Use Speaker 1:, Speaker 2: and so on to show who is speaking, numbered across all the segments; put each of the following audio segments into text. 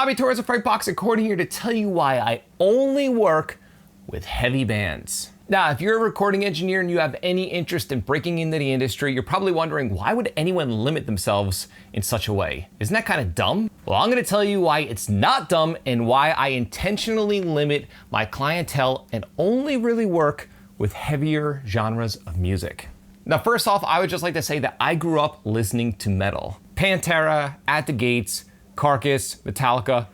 Speaker 1: Bobby Torres of Frightbox recording here to tell you why I only work with heavy bands. Now, if you're a recording engineer and you have any interest in breaking into the industry, you're probably wondering, why would anyone limit themselves in such a way? Isn't that kind of dumb? Well, I'm gonna tell you why it's not dumb and why I intentionally limit my clientele and only really work with heavier genres of music. Now, first off, I would just like to say that I grew up listening to metal. Pantera, At the Gates, Carcass, Metallica,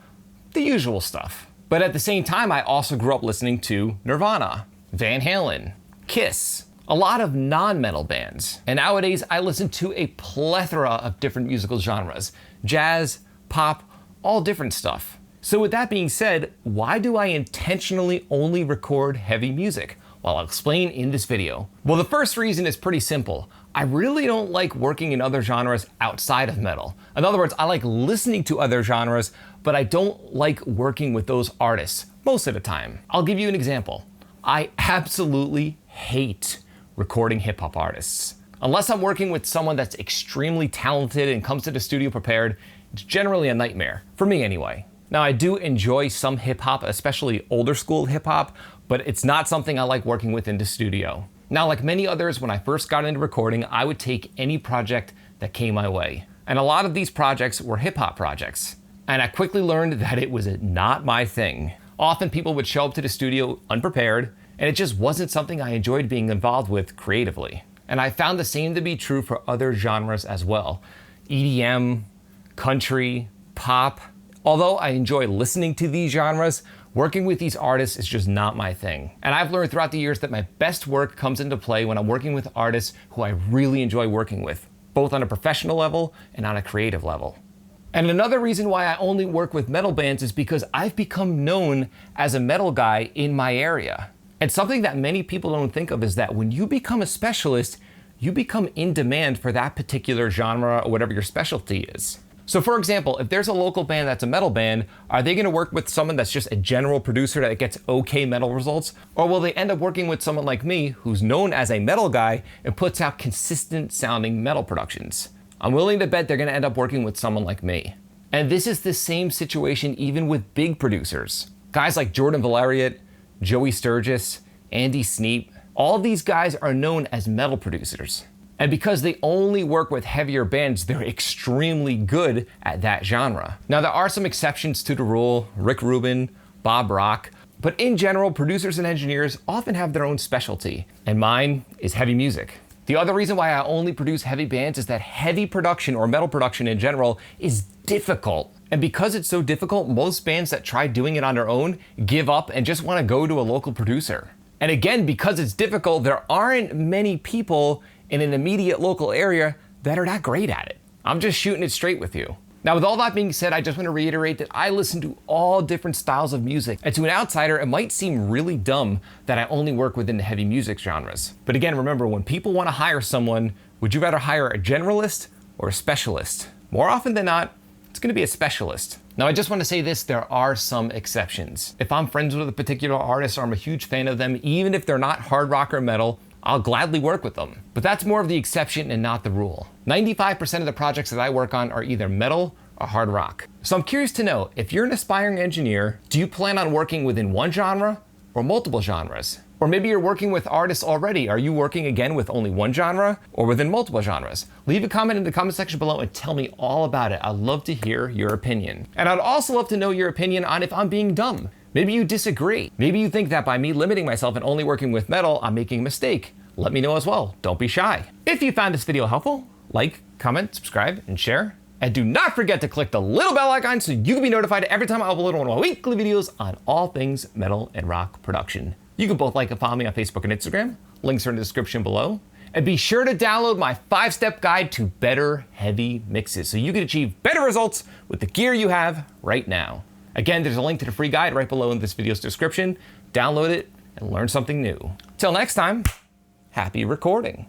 Speaker 1: the usual stuff. But at the same time, I also grew up listening to Nirvana, Van Halen, Kiss, a lot of non-metal bands. And nowadays, I listen to a plethora of different musical genres, jazz, pop, all different stuff. So with that being said, why do I intentionally only record heavy music? Well, I'll explain in this video. Well, the first reason is pretty simple. I really don't like working in other genres outside of metal. In other words, I like listening to other genres, but I don't like working with those artists most of the time. I'll give you an example. I absolutely hate recording hip hop artists. Unless I'm working with someone that's extremely talented and comes to the studio prepared, it's generally a nightmare, for me anyway. Now, I do enjoy some hip hop, especially older school hip hop, but it's not something I like working with in the studio. Now, like many others, when I first got into recording, I would take any project that came my way. And a lot of these projects were hip hop projects. And I quickly learned that it was not my thing. Often people would show up to the studio unprepared, and it just wasn't something I enjoyed being involved with creatively. And I found the same to be true for other genres as well. EDM, country, pop. Although I enjoy listening to these genres, working with these artists is just not my thing. And I've learned throughout the years that my best work comes into play when I'm working with artists who I really enjoy working with, both on a professional level and on a creative level. And another reason why I only work with metal bands is because I've become known as a metal guy in my area. And something that many people don't think of is that when you become a specialist, you become in demand for that particular genre or whatever your specialty is. So for example, if there's a local band that's a metal band, are they gonna work with someone that's just a general producer that gets okay metal results? Or will they end up working with someone like me, who's known as a metal guy and puts out consistent sounding metal productions? I'm willing to bet they're gonna end up working with someone like me. And this is the same situation even with big producers. Guys like Jordan Valeriot, Joey Sturgis, Andy Sneap, all these guys are known as metal producers. And because they only work with heavier bands, they're extremely good at that genre. Now, there are some exceptions to the rule, Rick Rubin, Bob Rock, but in general, producers and engineers often have their own specialty, and mine is heavy music. The other reason why I only produce heavy bands is that heavy production, or metal production in general, is difficult. And because it's so difficult, most bands that try doing it on their own give up and just want to go to a local producer. And again, because it's difficult, there aren't many people in an immediate local area that are not great at it. I'm just shooting it straight with you. Now, with all that being said, I just want to reiterate that I listen to all different styles of music. And to an outsider, it might seem really dumb that I only work within the heavy music genres. But again, remember, when people want to hire someone, would you rather hire a generalist or a specialist? More often than not, it's going to be a specialist. Now, I just want to say this, there are some exceptions. If I'm friends with a particular artist or I'm a huge fan of them, even if they're not hard rock or metal, I'll gladly work with them. But that's more of the exception and not the rule. 95% of the projects that I work on are either metal or hard rock. So I'm curious to know, if you're an aspiring engineer, do you plan on working within one genre or multiple genres? Or maybe you're working with artists already. Are you working again with only one genre or within multiple genres? Leave a comment in the comment section below and tell me all about it. I'd love to hear your opinion. And I'd also love to know your opinion on if I'm being dumb. Maybe you disagree. Maybe you think that by me limiting myself and only working with metal, I'm making a mistake. Let me know as well. Don't be shy. If you found this video helpful, like, comment, subscribe, and share. And do not forget to click the little bell icon so you can be notified every time I upload one of my weekly videos on all things metal and rock production. You can both like and follow me on Facebook and Instagram. Links are in the description below. And be sure to download my 5-step guide to better heavy mixes so you can achieve better results with the gear you have right now. Again, there's a link to the free guide right below in this video's description. Download it and learn something new. Till next time, happy recording.